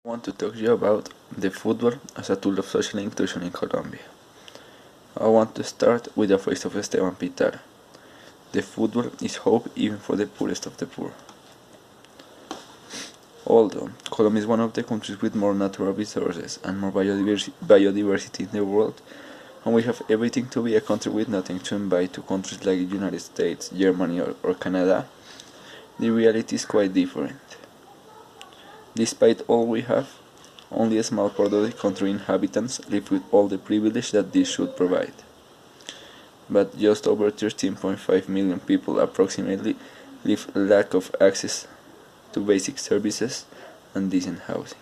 I want to talk to you about the football as a tool of social inclusion in Colombia. I want to start with the phrase of Esteban Pitar. The football is hope even for the poorest of the poor. Although Colombia is one of the countries with more natural resources and more biodiversity in the world, and we have everything to be a country with nothing to envy to countries like the United States, Germany or Canada, the reality is quite different. Despite all we have, only a small part of the country's inhabitants live with all the privilege that this should provide. But just over 13.5 million people approximately live lack of access to basic services and decent housing.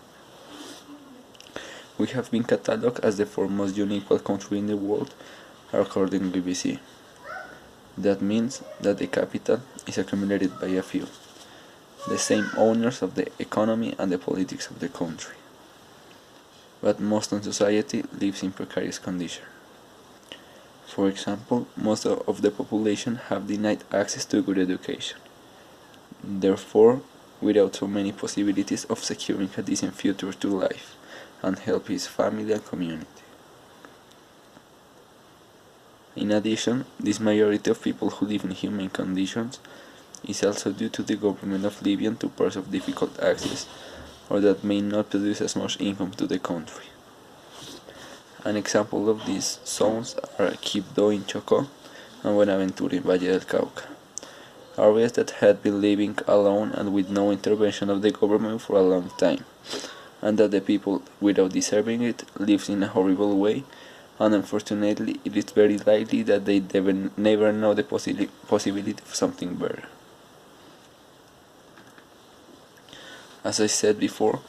We have been catalogued as the fourth most unequal country in the world, according to BBC. That means that the capital is accumulated by a few, the same owners of the economy and the politics of the country. But most of society lives in precarious conditions. For example, most of the population have denied access to good education. Therefore, without so many possibilities of securing a decent future to life and help his family and community. In addition, this majority of people who live in humane conditions is also due to the government of Libya to parts of difficult access or that may not produce as much income to the country. An example of these zones are Quibdó in Chocó and Buenaventura in Valle del Cauca, areas that had been living alone and with no intervention of the government for a long time, and that the people, without deserving it, lives in a horrible way, and unfortunately it is very likely that they never know the possibility of something better. As I said before,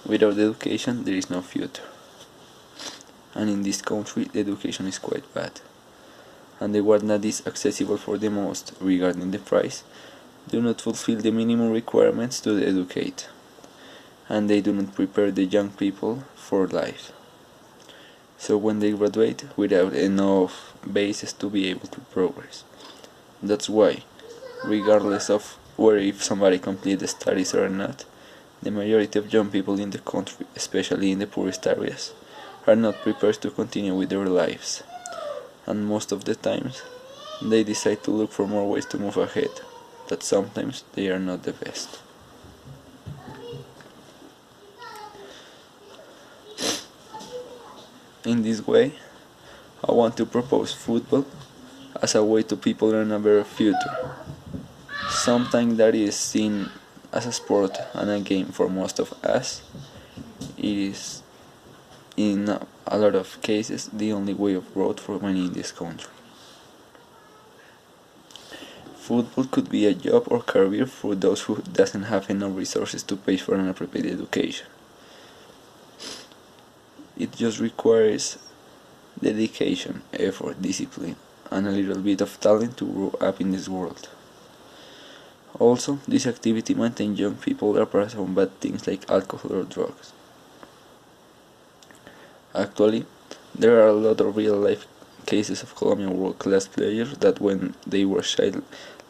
without education there is no future. And in this country the education is quite bad. And the one that is accessible for the most regarding the price do not fulfill the minimum requirements to educate. And they do not prepare the young people for life. So when they graduate without enough basis to be able to progress. That's why, regardless of whether if somebody completes studies or not, the majority of young people in the country, especially in the poorest areas, are not prepared to continue with their lives, and most of the times they decide to look for more ways to move ahead, that sometimes they are not the best. In this way, I want to propose football as a way to people earn a better future, something that is seen as a sport and a game for most of us. It is, in a lot of cases, the only way of growth for many in this country. Football could be a job or career for those who doesn't have enough resources to pay for an appropriate education. It just requires dedication, effort, discipline, and a little bit of talent to grow up in this world. Also, this activity maintains young people apart from bad things like alcohol or drugs. Actually, there are a lot of real-life cases of Colombian world-class players that when they were child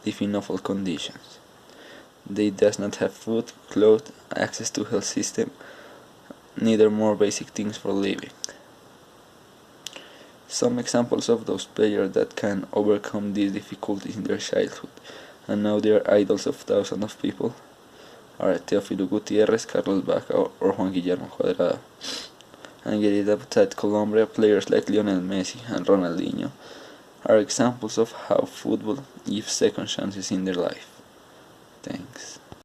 live in awful conditions. They does not have food, clothes, access to health system, neither more basic things for living. Some examples of those players that can overcome these difficulties in their childhood and now they are idols of thousands of people are Teófilo Gutiérrez, Carlos Vaca or Juan Guillermo Cuadrado. And getting outside Colombia, players like Lionel Messi and Ronaldinho are examples of how football gives second chances in their life. Thanks.